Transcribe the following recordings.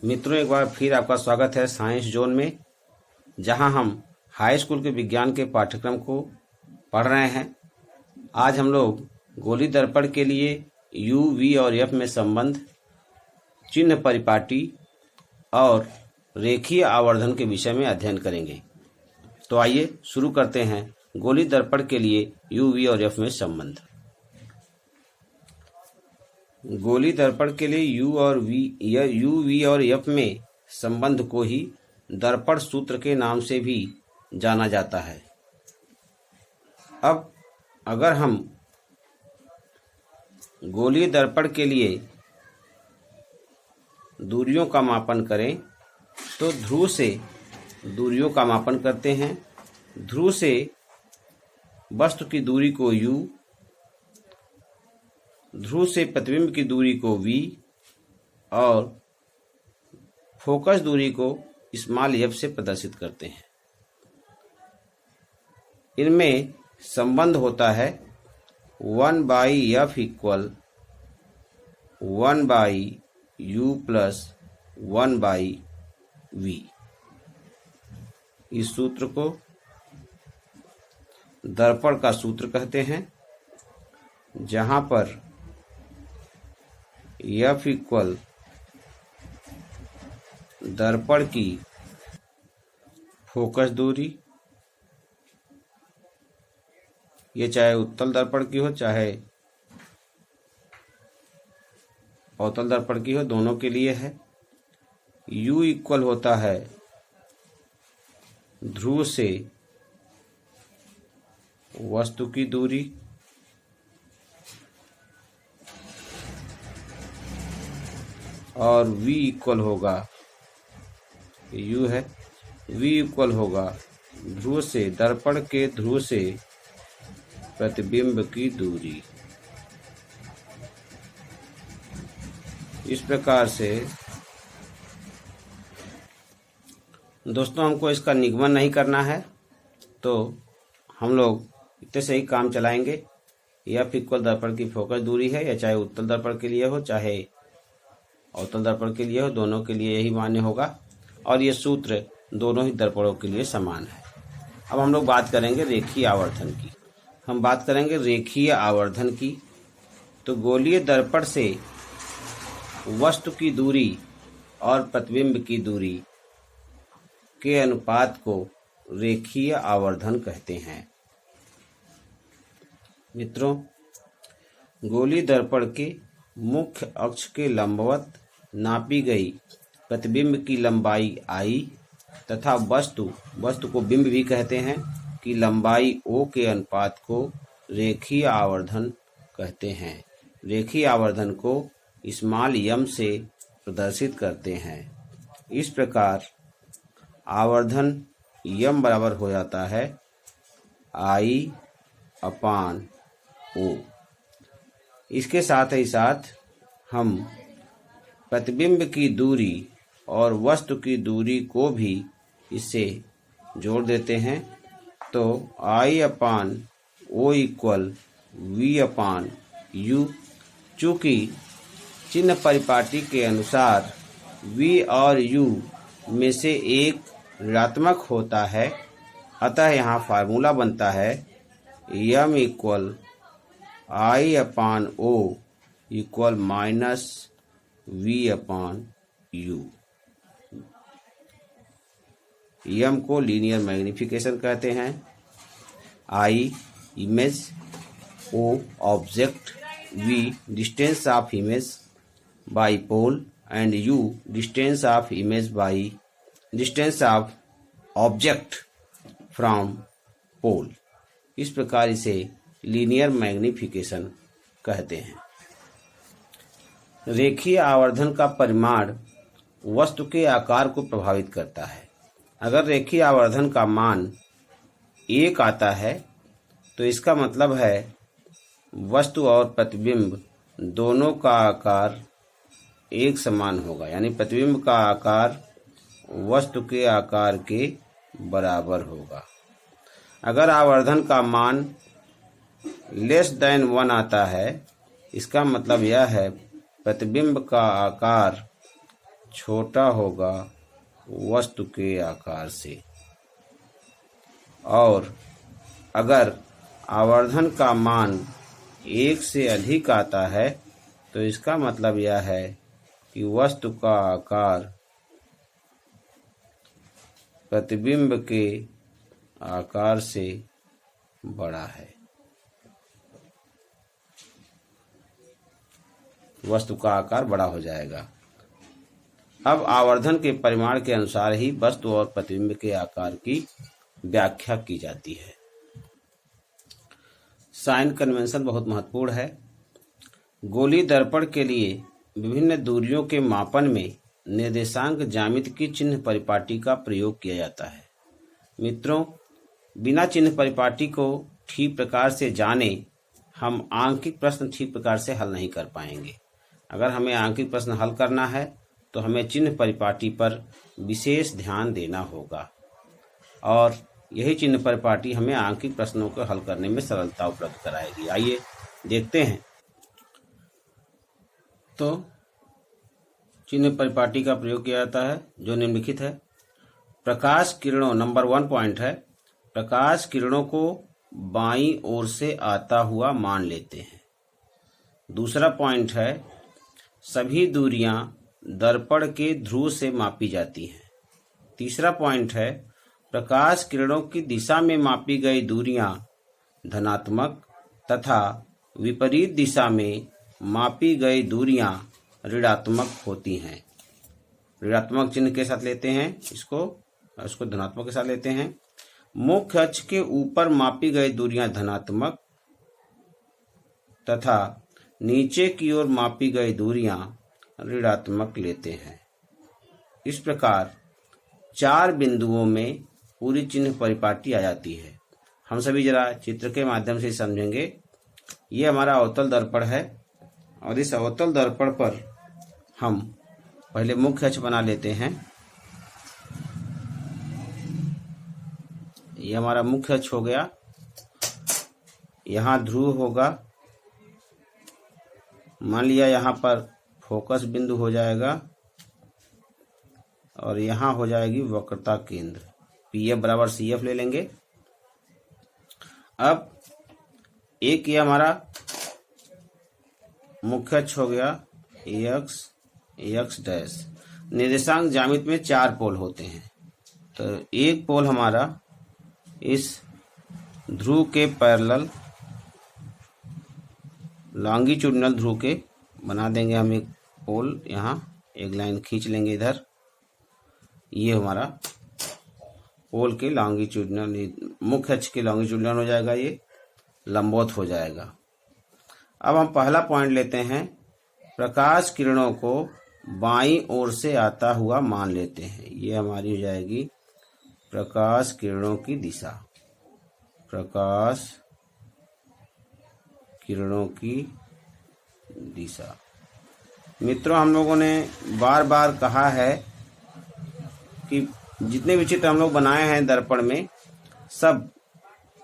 मित्रों, एक बार फिर आपका स्वागत है साइंस जोन में, जहां हम हाई स्कूल के विज्ञान के पाठ्यक्रम को पढ़ रहे हैं। आज हम लोग गोली दर्पण के लिए यू, वी और एफ में संबंध, चिन्ह परिपाटी और रेखीय आवर्धन के विषय में अध्ययन करेंगे। तो आइए शुरू करते हैं गोली दर्पण के लिए यू, वी और एफ में संबंध। गोली दर्पण के लिए यू, वी और एफ में संबंध को ही दर्पण सूत्र के नाम से भी जाना जाता है। अब अगर हम गोलीय दर्पण के लिए दूरियों का मापन करें तो ध्रुव से दूरियों का मापन करते हैं। ध्रुव से वस्तु की दूरी को u, ध्रुव से प्रतिबिंब की दूरी को v और फोकस दूरी को स्मॉल f से प्रदर्शित करते हैं। इनमें संबंध होता है 1/f equal 1/u plus 1/v। इस सूत्र को दर्पण का सूत्र कहते हैं, जहां पर F इक्वल दर्पण की फोकस दूरी, ये चाहे उत्तल दर्पण की हो चाहे अवतल दर्पण की हो, दोनों के लिए है। U इक्वल होता है ध्रुव से वस्तु की दूरी और V इक्वल होगा, U है, V इक्वल होगा ध्रुव से, दर्पण के ध्रुव से प्रतिबिंब की दूरी। इस प्रकार से दोस्तों हमको इसका निगमन नहीं करना है, तो हम लोग इतने से ही काम चलाएंगे। F इक्वल दर्पण की फोकस दूरी है, या चाहे उत्तल दर्पण के लिए हो चाहे अवतल दर्पण के लिए हो, दोनों के लिए यही मान्य होगा और ये सूत्र दोनों ही दर्पणों के लिए समान है। अब हम लोग बात करेंगे रेखीय आवर्धन की। हम बात करेंगे रेखीय आवर्धन की। तो गोलीय दर्पण से वस्तु की दूरी और प्रतिबिंब की दूरी के अनुपात को रेखीय आवर्धन कहते हैं। मित्रों, गोलीय दर्पण के मुख्य अक्ष के लंबवत नापी गई प्रतिबिंब की लंबाई I तथा वस्तु को बिंब भी कहते हैं कि लंबाई O के अनुपात को रेखीय आवर्धन कहते हैं। रेखीय आवर्धन को स्मॉल m से प्रदर्शित करते हैं। इस प्रकार आवर्धन m बराबर हो जाता है I/O। इसके साथ ही साथ हम प्रतिबिंब की दूरी और वस्तु की दूरी को भी इससे जोड़ देते हैं। तो I/O इक्वल V/U। चूँकि चिन्ह परिपाटी के अनुसार V और U में से एक ऋणात्मक होता है, अतः यहाँ फार्मूला बनता है M equal I/O equal minus V/U। M को लीनियर मैग्निफिकेशन कहते हैं। I image, O object, V distance of image by pole and U distance of image by distance of object from pole. इस प्रकार इसे linear magnification कहते हैं। रेखीय आवर्धन का परिमाण वस्तु के आकार को प्रभावित करता है। अगर रेखीय आवर्धन का मान 1 आता है तो इसका मतलब है वस्तु और प्रतिबिंब दोनों का आकार एक समान होगा, यानी प्रतिबिंब का आकार वस्तु के आकार के बराबर होगा। अगर आवर्धन का मान <1 आता है, इसका मतलब यह है प्रतिबिंब का आकार छोटा होगा वस्तु के आकार से। और अगर आवर्धन का मान 1 से अधिक आता है तो इसका मतलब यह है कि वस्तु का आकार प्रतिबिंब के आकार से बड़ा है। वस्तु का आकार बड़ा हो जाएगा। अब आवर्धन के परिमाण के अनुसार ही वस्तु और प्रतिबिंब के आकार की व्याख्या की जाती है। साइन कन्वेंशन बहुत महत्वपूर्ण है। गोलीय दर्पण के लिए विभिन्न दूरियों के मापन में निर्देशांक ज्यामिति की चिन्ह परिपाटी का प्रयोग किया जाता है। मित्रों, बिना चिन्ह परिपाटी को ठीक प्रकार से जाने हम आंकिक प्रश्न ठीक प्रकार से हल नहीं कर पाएंगे। अगर हमें आंकिक प्रश्न हल करना है तो हमें चिन्ह परिपाटी पर विशेष ध्यान देना होगा और यही चिन्ह परिपाटी हमें आंकिक प्रश्नों को हल करने में सरलता उपलब्ध कराएगी। आइए देखते हैं। तो चिन्ह परिपाटी का प्रयोग किया जाता है जो निम्नलिखित है। प्रकाश किरणों, नंबर 1 पॉइंट है, प्रकाश किरणों को बाईं ओर से आता हुआ मान लेते हैं। दूसरा पॉइंट है, सभी दूरियां दर्पण के ध्रुव से मापी जाती हैं। तीसरा पॉइंट है, प्रकाश किरणों की दिशा में मापी गई दूरियां धनात्मक तथा विपरीत दिशा में मापी गई दूरियां ऋणात्मक होती हैं। ऋणात्मक चिन्ह के साथ लेते हैं इसको धनात्मक के साथ लेते हैं। मुख्य अक्ष के ऊपर मापी गई दूरियां धनात्मक तथा नीचे की ओर मापी गई दूरियां ऋणात्मक लेते हैं। इस प्रकार 4 बिंदुओं में पूरी चिन्ह परिपाटी आ जाती है। हम सभी जरा चित्र के माध्यम से समझेंगे। ये हमारा अवतल दर्पण है और इस अवतल दर्पण पर हम पहले मुख्य अक्ष बना लेते हैं। ये हमारा मुख्य अक्ष हो गया। यहाँ ध्रुव होगा। मान लिया यहाँ पर फोकस बिंदु हो जाएगा और यहाँ हो जाएगी वक्रता केंद्र। PF बराबर CF ले लेंगे। अब एक ये हमारा मुख्य अक्ष हो गया AX डैश। निर्देशांक ज्यामिति में 4 पोल होते हैं। तो एक पोल हमारा इस ध्रुव के पैरेलल लॉन्गिट्यूडिनल ध्रुव के बना देंगे हम एक पोल। यहाँ एक लाइन खींच लेंगे इधर। ये हमारा पोल के लॉन्गिट्यूडिनल, मुख्य अक्ष के लॉन्गिट्यूडिनल हो जाएगा, ये लंबवत हो जाएगा। अब हम पहला पॉइंट लेते हैं, प्रकाश किरणों को बाईं ओर से आता हुआ मान लेते हैं। ये हमारी हो जाएगी प्रकाश किरणों की दिशा। प्रकाश किरणों की दिशा। मित्रों, हम लोगों ने बार बार कहा है कि जितने भी चित्र हम लोग बनाए हैं दर्पण में, सब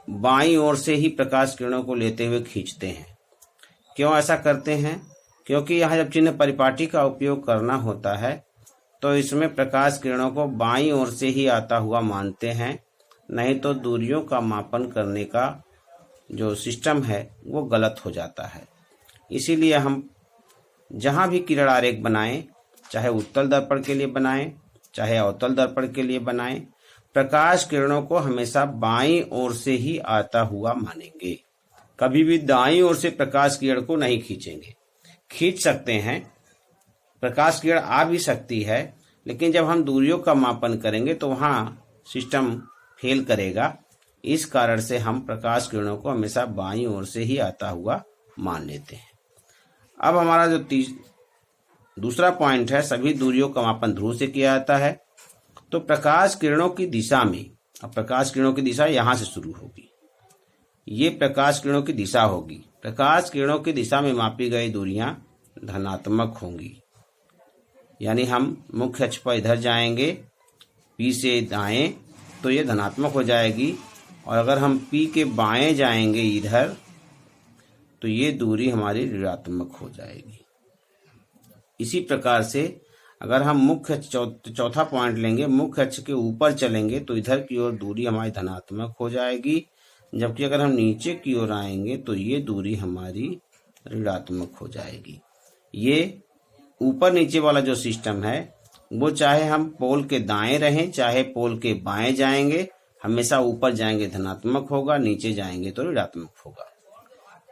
बाईं ओर से ही प्रकाश किरणों को लेते हुए खींचते हैं। क्यों ऐसा करते हैं? क्योंकि यहाँ जब चिन्ह परिपाटी का उपयोग करना होता है तो इसमें प्रकाश किरणों को बाईं ओर से ही आता हुआ मानते हैं, नहीं तो दूरियों का मापन करने का जो सिस्टम है वो गलत हो जाता है। इसीलिए हम जहाँ भी किरण आरेख बनाएं, चाहे उत्तल दर्पण के लिए बनाएं चाहे अवतल दर्पण के लिए बनाएं, प्रकाश किरणों को हमेशा बाईं ओर से ही आता हुआ मानेंगे। कभी भी दाईं ओर से प्रकाश किरण को नहीं खींचेंगे। खींच सकते हैं, प्रकाश किरण आ भी सकती है, लेकिन जब हम दूरियों का मापन करेंगे तो वहाँ सिस्टम फेल करेगा। इस कारण से हम प्रकाश किरणों को हमेशा बाईं ओर से ही आता हुआ मान लेते हैं। अब हमारा जो दूसरा पॉइंट है, सभी दूरियों का मापन ध्रुव से किया जाता है। तो प्रकाश किरणों की दिशा में, अब प्रकाश किरणों की दिशा यहाँ से शुरू होगी। ये प्रकाश किरणों की दिशा होगी। प्रकाश किरणों की दिशा में मापी गई दूरियां धनात्मक होंगी। यानी हम मुख्य अक्ष पर इधर जाएंगे P से दाएं तो ये धनात्मक हो जाएगी, और अगर हम P के बाएं जाएंगे इधर तो ये दूरी हमारी ऋणात्मक हो जाएगी। इसी प्रकार से अगर हम मुख्य चौथा पॉइंट लेंगे, मुख्य अक्ष के ऊपर चलेंगे तो इधर की ओर दूरी हमारी धनात्मक हो जाएगी, जबकि अगर हम नीचे की ओर आएंगे तो ये दूरी हमारी ऋणात्मक हो जाएगी। ये ऊपर नीचे वाला जो सिस्टम है वो चाहे हम पोल के दाएं रहें चाहे पोल के बाएं जाएंगे, हमेशा ऊपर जाएंगे धनात्मक होगा, नीचे जाएंगे तो ऋणात्मक होगा।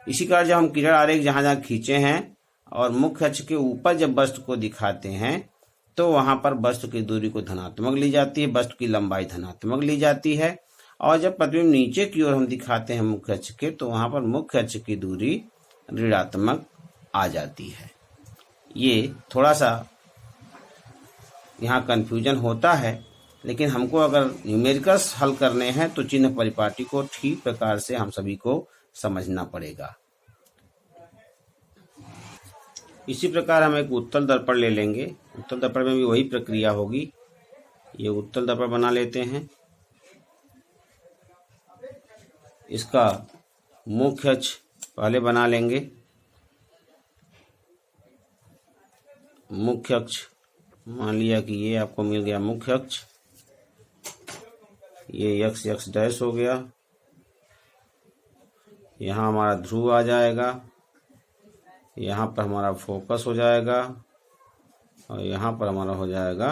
इसी कारण जब हम किरण आरेख जहां जहां खींचे हैं और मुख्य अक्ष के ऊपर जब वस्तु को दिखाते हैं तो वहां पर वस्तु की दूरी को धनात्मक ली जाती है, वस्तु की लंबाई धनात्मक ली जाती है। और जब प्रतिबिंब नीचे की ओर हम दिखाते हैं मुख्य अक्ष के, तो वहां पर मुख्य अक्ष की दूरी ऋणात्मक आ जाती है। ये थोड़ा सा यहाँ कंफ्यूजन होता है, लेकिन हमको अगर न्यूमेरिकल्स हल करने हैं तो चिन्ह परिपाटी को ठीक प्रकार से हम सभी को समझना पड़ेगा। इसी प्रकार हम एक उत्तल दर्पण ले लेंगे। उत्तल दर्पण में भी वही प्रक्रिया होगी। ये उत्तल दर्पण बना लेते हैं। इसका मुख्य अक्ष पहले बना लेंगे। मुख्य अक्ष मान लिया कि ये आपको मिल गया मुख्य अक्ष, ये x डैश हो गया। यहाँ हमारा ध्रुव आ जाएगा, यहाँ पर हमारा फोकस हो जाएगा और यहाँ पर हमारा हो जाएगा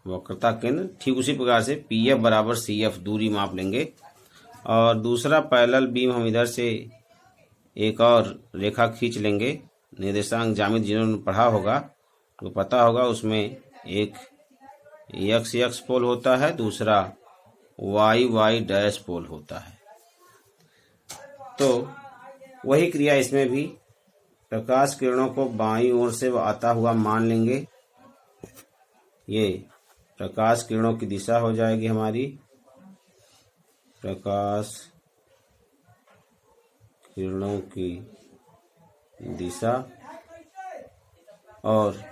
वक्रता केंद्र। ठीक उसी प्रकार से PF बराबर CF दूरी माप लेंगे। और दूसरा पैरेलल बीम हम इधर से एक और रेखा खींच लेंगे। निर्देशांक ज्यामिति जिन्होंने पढ़ा होगा तो पता होगा, उसमें एक x पोल होता है, दूसरा y डैश पोल होता है। तो वही क्रिया इसमें भी, प्रकाश किरणों को बाईं ओर से आता हुआ मान लेंगे। ये प्रकाश किरणों की दिशा हो जाएगी हमारी, प्रकाश किरणों की दिशा। और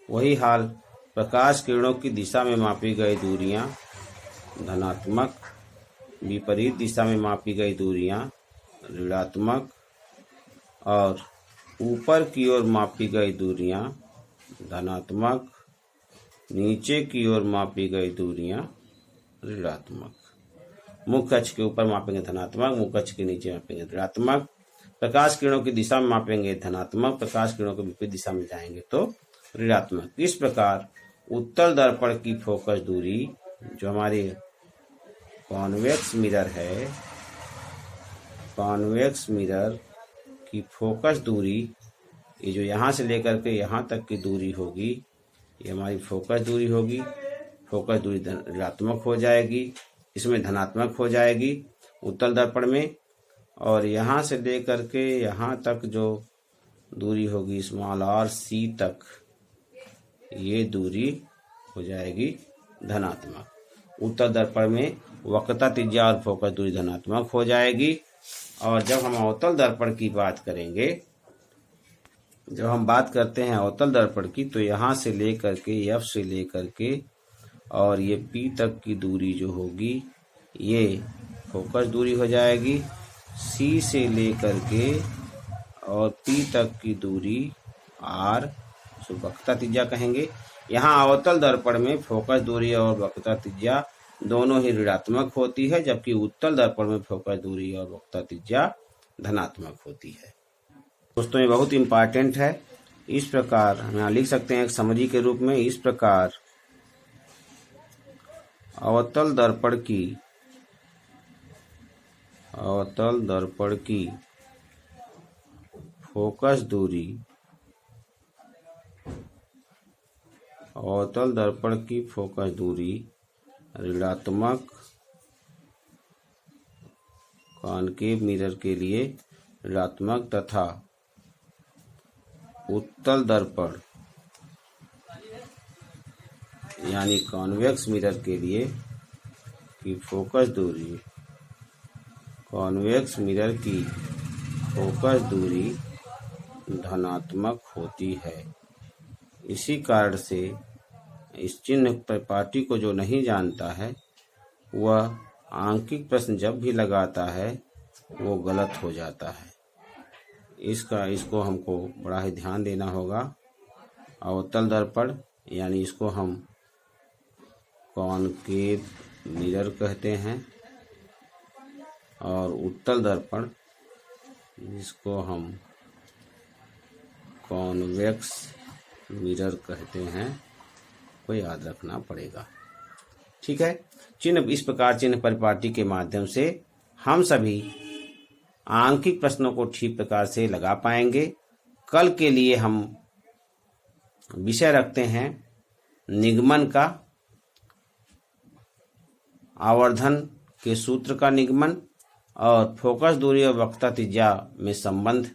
वही हाल प्रकाश किरणों की दिशा में मापी गई दूरियां धनात्मक, विपरीत दिशा में मापी गई दूरियां ऋणात्मक और ऊपर की ओर मापी गई दूरियां धनात्मक, नीचे की ओर मापी गई दूरियां ऋणात्मक। मुख्य अक्ष के ऊपर मापेंगे धनात्मक, मुख्य अक्ष के नीचे मापेंगे ऋणात्मक। प्रकाश किरणों की दिशा में मापेंगे धनात्मक, प्रकाश किरणों के विपरीत दिशा में जाएंगे तो ऋणात्मक। इस प्रकार उत्तल दर्पण की फोकस दूरी जो हमारी कॉन्वेक्स मिरर है, कॉन्वेक्स मिरर की फोकस दूरी, ये जो यहाँ से लेकर के यहाँ तक की दूरी होगी, ये हमारी फोकस दूरी होगी। फोकस दूरी ऋणात्मक हो जाएगी, इसमें धनात्मक हो जाएगी उत्तल दर्पण में। और यहाँ से लेकर के यहाँ तक जो दूरी होगी स्मॉल r c तक, ये दूरी हो जाएगी धनात्मक। उत्तल दर्पण में वक्रता त्रिज्या और फोकस दूरी धनात्मक हो जाएगी। और जब हम अवतल दर्पण की बात करेंगे, जब हम बात करते हैं अवतल दर्पण की, तो यहाँ से लेकर के F से लेकर के और ये P तक की दूरी जो होगी ये फोकस दूरी हो जाएगी। C से लेकर के और P तक की दूरी R, उसको वक्रता त्रिज्या कहेंगे। यहाँ अवतल दर्पण में फोकस दूरी और वक्रता त्रिज्या दोनों ही ऋणात्मक होती है, जबकि उत्तल दर्पण में फोकस दूरी और वक्रता त्रिज्या धनात्मक होती है। दोस्तों ये बहुत इम्पॉर्टेंट है। इस प्रकार हम यहाँ लिख सकते हैं एक समरी के रूप में, इस प्रकार अवतल दर्पण की फोकस दूरी, अवतल दर्पण की फोकस दूरी ऋणात्मक कॉनकेव मिरर के लिए ऋणात्मक तथा उत्तल दर्पण यानी कॉन्वेक्स मिरर के लिए की फोकस दूरी, कॉन्वेक्स मिरर की फोकस दूरी धनात्मक होती है। इसी कारण से इस चिन्ह परिपाटी को जो नहीं जानता है वह आंकिक प्रश्न जब भी लगाता है वो गलत हो जाता है। इसको हमको बड़ा ही ध्यान देना होगा। अवतल दर्पण यानी इसको हम कॉनकेव मिरर कहते हैं, और उत्तल दर्पण जिसको हम कॉन्वेक्स मिरर कहते हैं, को याद रखना पड़ेगा। ठीक है। चिन्ह इस प्रकार चिन्ह परिपाटी के माध्यम से हम सभी आंकिक प्रश्नों को ठीक प्रकार से लगा पाएंगे। कल के लिए हम विषय रखते हैं निगमन का, आवर्धन के सूत्र का निगमन, और फोकस दूरी और वक्रता त्रिज्या में संबंध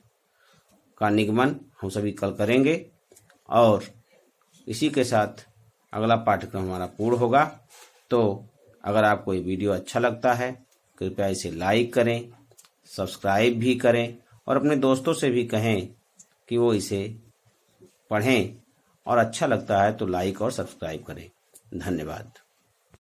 का निगमन हम सभी कल करेंगे। और इसी के साथ अगला पाठ्यक्रम हमारा पूर्ण होगा। तो अगर आपको ये वीडियो अच्छा लगता है कृपया इसे लाइक करें, सब्सक्राइब भी करें, और अपने दोस्तों से भी कहें कि वो इसे पढ़ें, और अच्छा लगता है तो लाइक और सब्सक्राइब करें। धन्यवाद।